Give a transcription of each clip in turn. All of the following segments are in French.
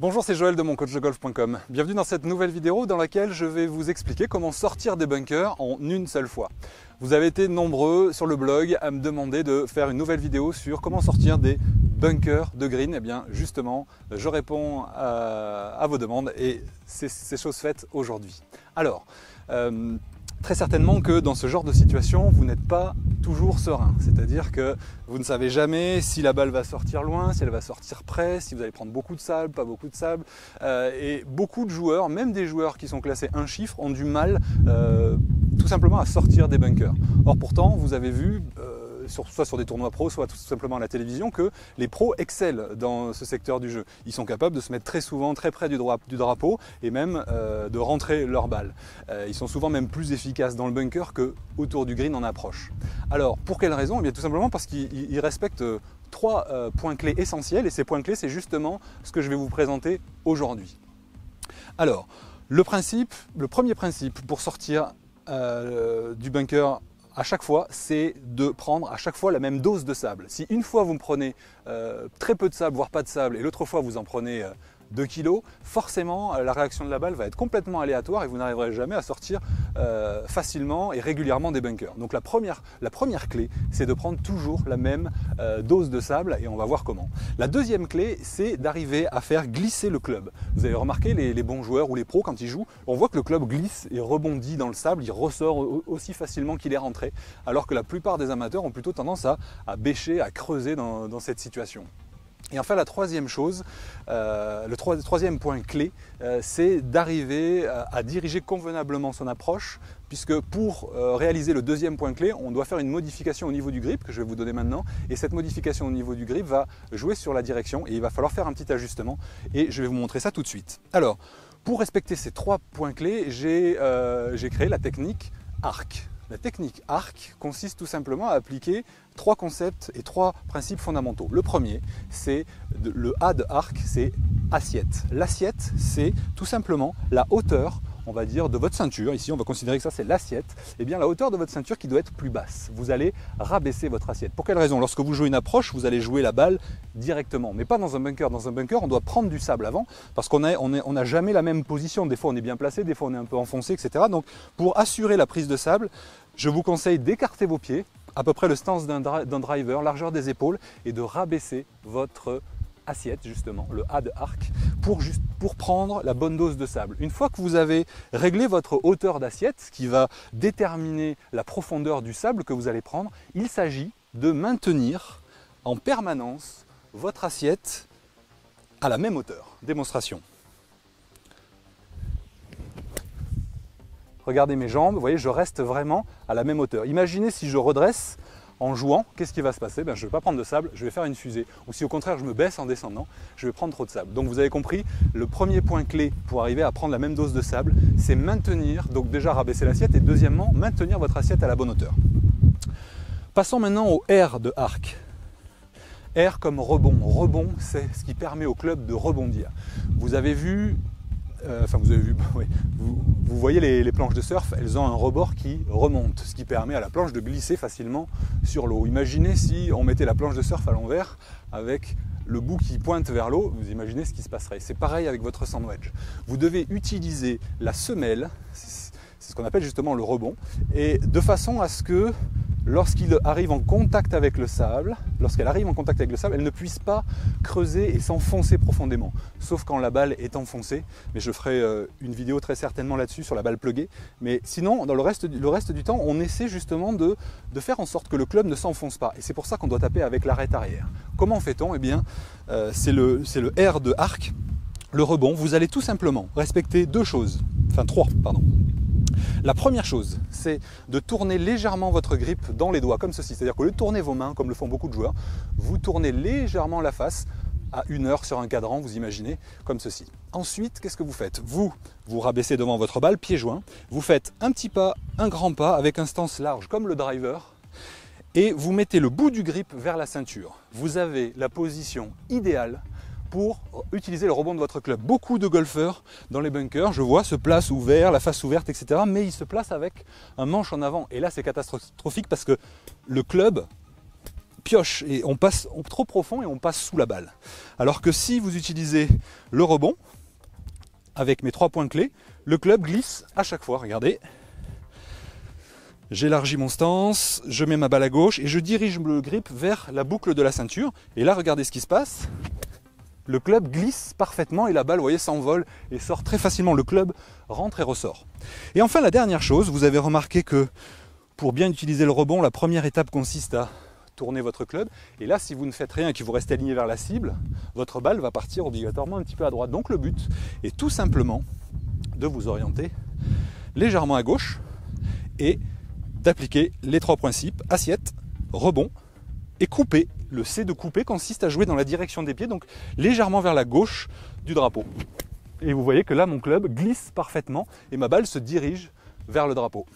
Bonjour, c'est Joël de moncoachdegolf.com. Bienvenue dans cette nouvelle vidéo dans laquelle je vais vous expliquer comment sortir des bunkers en une seule fois. Vous avez été nombreux sur le blog à me demander de faire une nouvelle vidéo sur comment sortir des bunkers de green. Et bien justement, je réponds à vos demandes et c'est chose faite aujourd'hui. Alors, très certainement que dans ce genre de situation, vous n'êtes pas toujours serein. C'est-à-dire que vous ne savez jamais si la balle va sortir loin, si elle va sortir près, si vous allez prendre beaucoup de sable, pas beaucoup de sable. Et beaucoup de joueurs, même des joueurs qui sont classés un chiffre, ont du mal tout simplement à sortir des bunkers. Or pourtant, vous avez vu, soit sur des tournois pro, soit tout simplement à la télévision, que les pros excellent dans ce secteur du jeu. Ils sont capables de se mettre très souvent très près du drapeau et même de rentrer leur balle. Ils sont souvent même plus efficaces dans le bunker que autour du green en approche. Alors, pour quelle raison? Eh bien, tout simplement parce qu'ils respectent trois points clés essentiels, et ces points clés, c'est justement ce que je vais vous présenter aujourd'hui. Alors, le premier principe pour sortir du bunker à chaque fois, c'est de prendre à chaque fois la même dose de sable. Si une fois vous me prenez très peu de sable, voire pas de sable, et l'autre fois vous en prenez 2 kg, forcément la réaction de la balle va être complètement aléatoire et vous n'arriverez jamais à sortir facilement et régulièrement des bunkers. Donc la première clé, c'est de prendre toujours la même dose de sable, et on va voir comment. La deuxième clé, c'est d'arriver à faire glisser le club. Vous avez remarqué, les bons joueurs ou les pros, quand ils jouent, on voit que le club glisse et rebondit dans le sable, il ressort aussi facilement qu'il est rentré, alors que la plupart des amateurs ont plutôt tendance à bêcher, à creuser dans cette situation. Et enfin, la troisième chose, le troisième point clé, c'est d'arriver à diriger convenablement son approche, puisque pour réaliser le deuxième point clé, on doit faire une modification au niveau du grip, que je vais vous donner maintenant, et cette modification au niveau du grip va jouer sur la direction, et il va falloir faire un petit ajustement, et je vais vous montrer ça tout de suite. Alors, pour respecter ces trois points clés, j'ai créé la technique arc. La technique arc consiste tout simplement à appliquer trois concepts et trois principes fondamentaux. Le premier, c'est le A de arc, c'est assiette. L'assiette, c'est tout simplement la hauteur, on va dire, de votre ceinture. Ici, on va considérer que ça, c'est l'assiette. Eh bien, la hauteur de votre ceinture qui doit être plus basse. Vous allez rabaisser votre assiette. Pour quelle raison? Lorsque vous jouez une approche, vous allez jouer la balle directement, mais pas dans un bunker. Dans un bunker, on doit prendre du sable avant, parce qu'on n'a jamais la même position. Des fois, on est bien placé, des fois, on est un peu enfoncé, etc. Donc, pour assurer la prise de sable, je vous conseille d'écarter vos pieds, à peu près le stance d'un driver, largeur des épaules, et de rabaisser votre assiette, justement, le A de arc, pour prendre la bonne dose de sable. Une fois que vous avez réglé votre hauteur d'assiette, ce qui va déterminer la profondeur du sable que vous allez prendre, il s'agit de maintenir en permanence votre assiette à la même hauteur. Démonstration. Regardez mes jambes, vous voyez, je reste vraiment à la même hauteur. Imaginez si je redresse en jouant, qu'est-ce qui va se passer? Je ne vais pas prendre de sable, je vais faire une fusée. Ou si au contraire je me baisse en descendant, je vais prendre trop de sable. Donc vous avez compris, le premier point clé pour arriver à prendre la même dose de sable, c'est maintenir, donc déjà rabaisser l'assiette, et deuxièmement, maintenir votre assiette à la bonne hauteur. Passons maintenant au R de arc. R comme rebond. Rebond, c'est ce qui permet au club de rebondir. Vous avez vu... oui, vous voyez les planches de surf, elles ont un rebord qui remonte, ce qui permet à la planche de glisser facilement sur l'eau. Imaginez si on mettait la planche de surf à l'envers avec le bout qui pointe vers l'eau, vous imaginez ce qui se passerait. C'est pareil avec votre sandwich. Vous devez utiliser la semelle, c'est ce qu'on appelle justement le rebond, et de façon à ce que lorsqu'il arrive en contact avec le sable, elle ne puisse pas creuser et s'enfoncer profondément, sauf quand la balle est enfoncée, mais je ferai une vidéo très certainement là-dessus sur la balle pluguée. Mais sinon, dans le reste du temps, on essaie justement de faire en sorte que le club ne s'enfonce pas, et c'est pour ça qu'on doit taper avec l'arête arrière. Comment fait-on? Eh bien, c'est le R de arc, le rebond. Vous allez tout simplement respecter trois, pardon. La première chose, c'est de tourner légèrement votre grip dans les doigts, comme ceci. C'est-à-dire qu'au lieu de tourner vos mains, comme le font beaucoup de joueurs, vous tournez légèrement la face à 1 heure sur un cadran, vous imaginez, comme ceci. Ensuite, qu'est-ce que vous faites? Vous rabaissez devant votre balle, pieds joints. Vous faites un petit pas, un grand pas, avec un stance large, comme le driver, et vous mettez le bout du grip vers la ceinture. Vous avez la position idéale pour utiliser le rebond de votre club. Beaucoup de golfeurs dans les bunkers, je vois, se placent ouverts, la face ouverte, etc. Mais ils se placent avec un manche en avant. Et là, c'est catastrophique parce que le club pioche et on passe trop profond et on passe sous la balle. Alors que si vous utilisez le rebond, avec mes 3 points clés, le club glisse à chaque fois. Regardez, j'élargis mon stance, je mets ma balle à gauche et je dirige le grip vers la boucle de la ceinture. Et là, regardez ce qui se passe. Le club glisse parfaitement et la balle, vous voyez, s'envole et sort très facilement. Le club rentre et ressort. Et enfin, la dernière chose, vous avez remarqué que pour bien utiliser le rebond, la première étape consiste à tourner votre club. Et là, si vous ne faites rien et que vous restez aligné vers la cible, votre balle va partir obligatoirement un petit peu à droite. Donc le but est tout simplement de vous orienter légèrement à gauche et d'appliquer les 3 principes, assiette, rebond et couper. Le C de couper consiste à jouer dans la direction des pieds, donc légèrement vers la gauche du drapeau. Et vous voyez que là, mon club glisse parfaitement et ma balle se dirige vers le drapeau.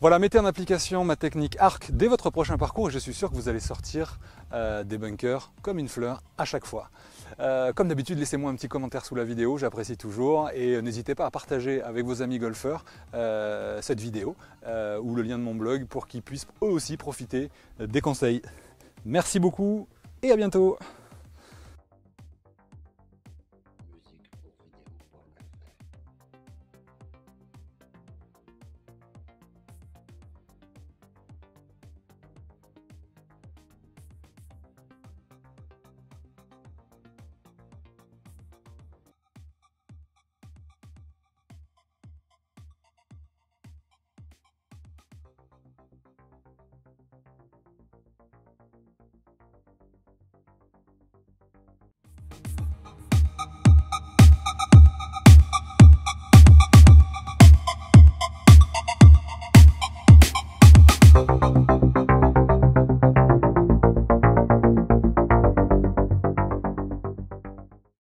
Voilà, mettez en application ma technique arc dès votre prochain parcours et je suis sûr que vous allez sortir des bunkers comme une fleur à chaque fois. Comme d'habitude, laissez-moi un petit commentaire sous la vidéo, j'apprécie toujours, et n'hésitez pas à partager avec vos amis golfeurs cette vidéo ou le lien de mon blog pour qu'ils puissent eux aussi profiter des conseils. Merci beaucoup et à bientôt.